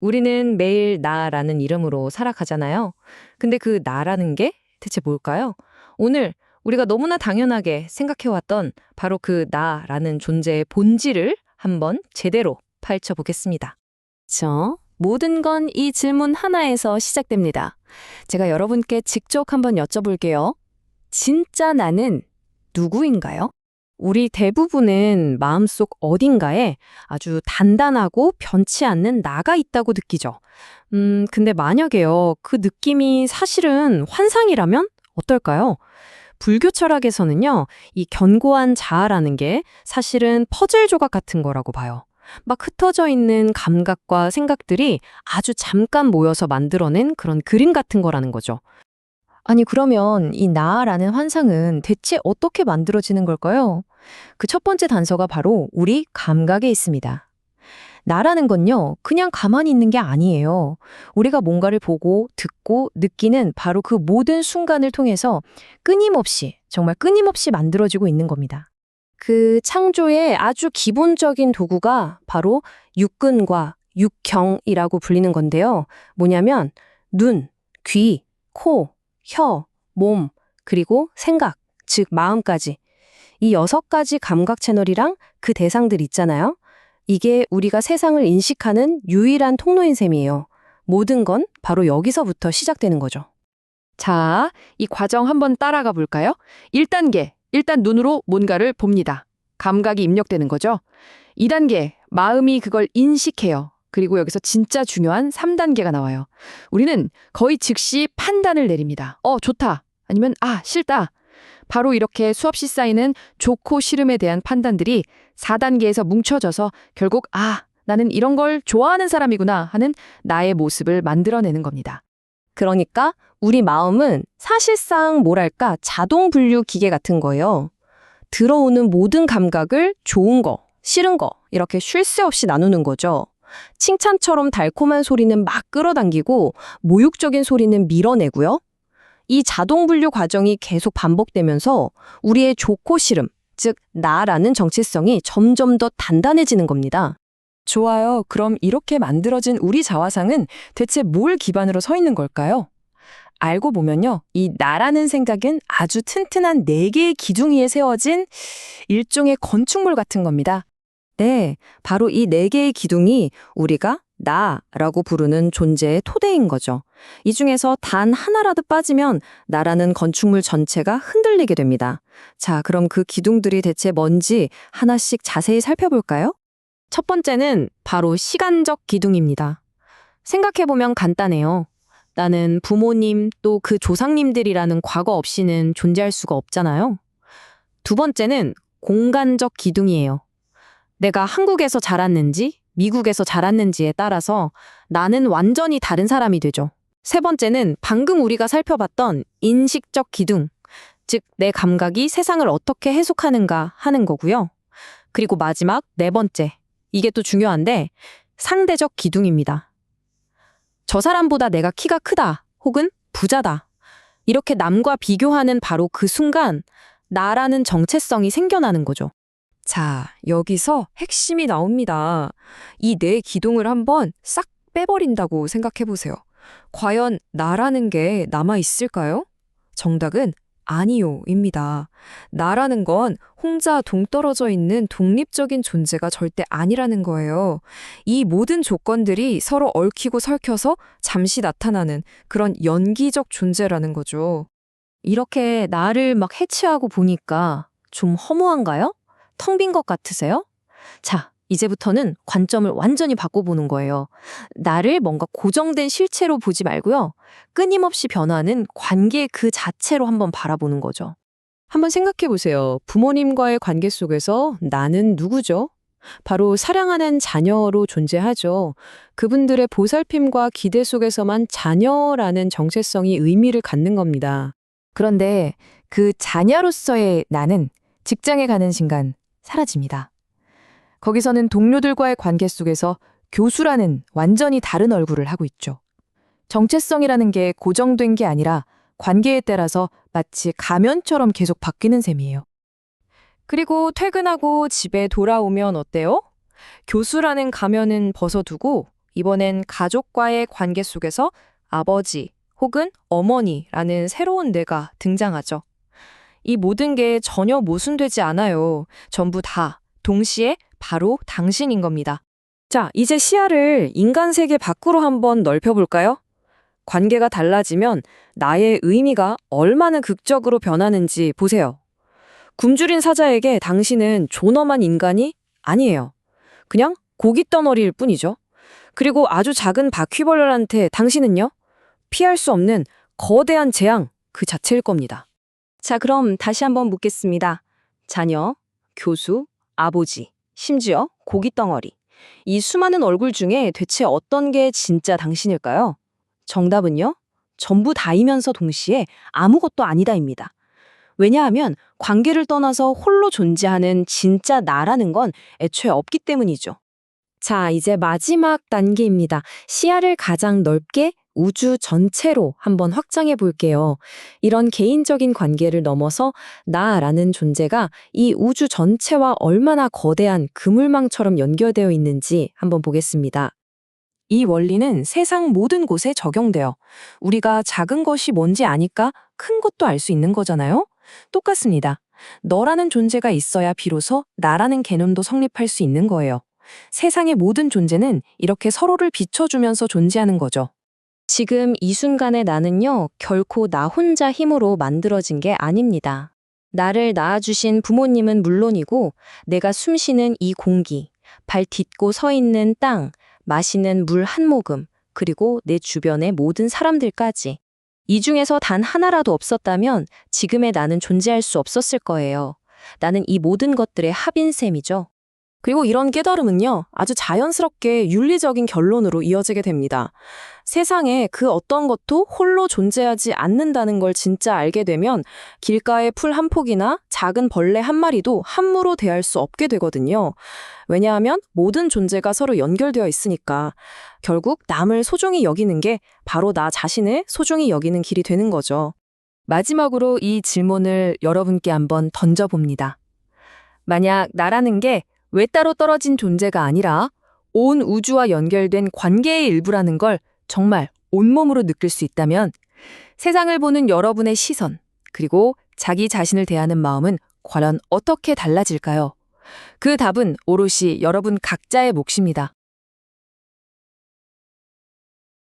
우리는 매일 나라는 이름으로 살아가잖아요. 근데 그 나라는 게 대체 뭘까요? 오늘 우리가 너무나 당연하게 생각해왔던 바로 그 나라는 존재의 본질을 한번 제대로 파헤쳐보겠습니다. 모든 건 이 질문 하나에서 시작됩니다. 제가 여러분께 직접 한번 여쭤볼게요. 진짜 나는 누구인가요? 우리 대부분은 마음속 어딘가에 아주 단단하고 변치 않는 나가 있다고 느끼죠. 근데 만약에요, 그 느낌이 사실은 환상이라면 어떨까요? 불교 철학에서는요, 이 견고한 자아라는 게 사실은 퍼즐 조각 같은 거라고 봐요. 막 흩어져 있는 감각과 생각들이 아주 잠깐 모여서 만들어낸 그런 그림 같은 거라는 거죠. 아니, 그러면 이 나라는 환상은 대체 어떻게 만들어지는 걸까요? 그 첫 번째 단서가 바로 우리 감각에 있습니다. 나라는 건요, 그냥 가만히 있는 게 아니에요. 우리가 뭔가를 보고, 듣고, 느끼는 바로 그 모든 순간을 통해서 끊임없이, 정말 끊임없이 만들어지고 있는 겁니다. 그 창조의 아주 기본적인 도구가 바로 육근과 육경이라고 불리는 건데요. 뭐냐면 눈, 귀, 코, 혀, 몸, 그리고 생각, 즉 마음까지. 이 6가지 감각 채널이랑 그 대상들 있잖아요. 이게 우리가 세상을 인식하는 유일한 통로인 셈이에요. 모든 건 바로 여기서부터 시작되는 거죠. 자, 이 과정 한번 따라가 볼까요? 1단계, 일단 눈으로 뭔가를 봅니다. 감각이 입력되는 거죠. 2단계, 마음이 그걸 인식해요. 그리고 여기서 진짜 중요한 3단계가 나와요. 우리는 거의 즉시 판단을 내립니다. 좋다. 아니면 싫다. 바로 이렇게 수없이 쌓이는 좋고 싫음에 대한 판단들이 4단계에서 뭉쳐져서 결국 나는 이런 걸 좋아하는 사람이구나 하는 나의 모습을 만들어내는 겁니다. 그러니까 우리 마음은 사실상 뭐랄까 자동 분류 기계 같은 거예요. 들어오는 모든 감각을 좋은 거, 싫은 거 이렇게 쉴 새 없이 나누는 거죠. 칭찬처럼 달콤한 소리는 막 끌어당기고 모욕적인 소리는 밀어내고요. 이 자동 분류 과정이 계속 반복되면서 우리의 좋고 싫음, 즉 나라는 정체성이 점점 더 단단해지는 겁니다. 좋아요. 그럼 이렇게 만들어진 우리 자화상은 대체 뭘 기반으로 서 있는 걸까요? 알고 보면요. 이 나라는 생각은 아주 튼튼한 4개의 기둥 위에 세워진 일종의 건축물 같은 겁니다. 네, 바로 이 4개의 기둥이 우리가 나라고 부르는 존재의 토대인 거죠. 이 중에서 단 하나라도 빠지면 나라는 건축물 전체가 흔들리게 됩니다. 자, 그럼 그 기둥들이 대체 뭔지 하나씩 자세히 살펴볼까요? 첫 번째는 바로 시간적 기둥입니다. 생각해보면 간단해요. 나는 부모님 또 그 조상님들이라는 과거 없이는 존재할 수가 없잖아요. 두 번째는 공간적 기둥이에요. 내가 한국에서 자랐는지 미국에서 자랐는지에 따라서 나는 완전히 다른 사람이 되죠. 세 번째는 방금 우리가 살펴봤던 인식적 기둥, 즉 내 감각이 세상을 어떻게 해석하는가 하는 거고요. 그리고 마지막 4번째, 이게 또 중요한데 상대적 기둥입니다. 저 사람보다 내가 키가 크다 혹은 부자다. 이렇게 남과 비교하는 바로 그 순간 나라는 정체성이 생겨나는 거죠. 자, 여기서 핵심이 나옵니다. 이 4기둥을 한번 싹 빼버린다고 생각해보세요. 과연 나라는 게 남아있을까요? 정답은 아니요입니다. 나라는 건 혼자 동떨어져 있는 독립적인 존재가 절대 아니라는 거예요. 이 모든 조건들이 서로 얽히고 설켜서 잠시 나타나는 그런 연기적 존재라는 거죠. 이렇게 나를 막 해치하고 보니까 좀 허무한가요? 텅 빈 것 같으세요? 자, 이제부터는 관점을 완전히 바꿔보는 거예요. 나를 뭔가 고정된 실체로 보지 말고요. 끊임없이 변화하는 관계 그 자체로 한번 바라보는 거죠. 한번 생각해 보세요. 부모님과의 관계 속에서 나는 누구죠? 바로 사랑하는 자녀로 존재하죠. 그분들의 보살핌과 기대 속에서만 자녀라는 정체성이 의미를 갖는 겁니다. 그런데 그 자녀로서의 나는 직장에 가는 순간 사라집니다. 거기서는 동료들과의 관계 속에서 교수라는 완전히 다른 얼굴을 하고 있죠. 정체성이라는 게 고정된 게 아니라 관계에 따라서 마치 가면처럼 계속 바뀌는 셈이에요. 그리고 퇴근하고 집에 돌아오면 어때요? 교수라는 가면은 벗어두고 이번엔 가족과의 관계 속에서 아버지 혹은 어머니라는 새로운 뇌가 등장하죠. 이 모든 게 전혀 모순되지 않아요. 전부 다 동시에 바로 당신인 겁니다. 자, 이제 시야를 인간 세계 밖으로 한번 넓혀볼까요? 관계가 달라지면 나의 의미가 얼마나 극적으로 변하는지 보세요. 굶주린 사자에게 당신은 존엄한 인간이 아니에요. 그냥 고깃덩어리일 뿐이죠. 그리고 아주 작은 바퀴벌레한테 당신은요? 피할 수 없는 거대한 재앙 그 자체일 겁니다. 자, 그럼 다시 한번 묻겠습니다. 자녀, 교수, 아버지, 심지어 고깃덩어리. 이 수많은 얼굴 중에 대체 어떤 게 진짜 당신일까요? 정답은요? 전부 다이면서 동시에 아무것도 아니다입니다. 왜냐하면 관계를 떠나서 홀로 존재하는 진짜 나라는 건 애초에 없기 때문이죠. 자, 이제 마지막 단계입니다. 시야를 가장 넓게 우주 전체로 한번 확장해 볼게요. 이런 개인적인 관계를 넘어서 나라는 존재가 이 우주 전체와 얼마나 거대한 그물망처럼 연결되어 있는지 한번 보겠습니다. 이 원리는 세상 모든 곳에 적용돼요. 우리가 작은 것이 뭔지 아니까 큰 것도 알 수 있는 거잖아요? 똑같습니다. 너라는 존재가 있어야 비로소 나라는 개념도 성립할 수 있는 거예요. 세상의 모든 존재는 이렇게 서로를 비춰주면서 존재하는 거죠. 지금 이 순간의 나는요, 결코 나 혼자 힘으로 만들어진 게 아닙니다. 나를 낳아주신 부모님은 물론이고, 내가 숨쉬는 이 공기, 발 딛고 서 있는 땅, 마시는 물 한 모금, 그리고 내 주변의 모든 사람들까지. 이 중에서 단 하나라도 없었다면 지금의 나는 존재할 수 없었을 거예요. 나는 이 모든 것들의 합인 셈이죠. 그리고 이런 깨달음은요, 아주 자연스럽게 윤리적인 결론으로 이어지게 됩니다. 세상에 그 어떤 것도 홀로 존재하지 않는다는 걸 진짜 알게 되면 길가의 풀 한 폭이나 작은 벌레 한 마리도 함부로 대할 수 없게 되거든요. 왜냐하면 모든 존재가 서로 연결되어 있으니까 결국 남을 소중히 여기는 게 바로 나 자신을 소중히 여기는 길이 되는 거죠. 마지막으로 이 질문을 여러분께 한번 던져봅니다. 만약 나라는 게 외따로 떨어진 존재가 아니라 온 우주와 연결된 관계의 일부라는 걸 정말 온몸으로 느낄 수 있다면 세상을 보는 여러분의 시선, 그리고 자기 자신을 대하는 마음은 과연 어떻게 달라질까요? 그 답은 오롯이 여러분 각자의 몫입니다.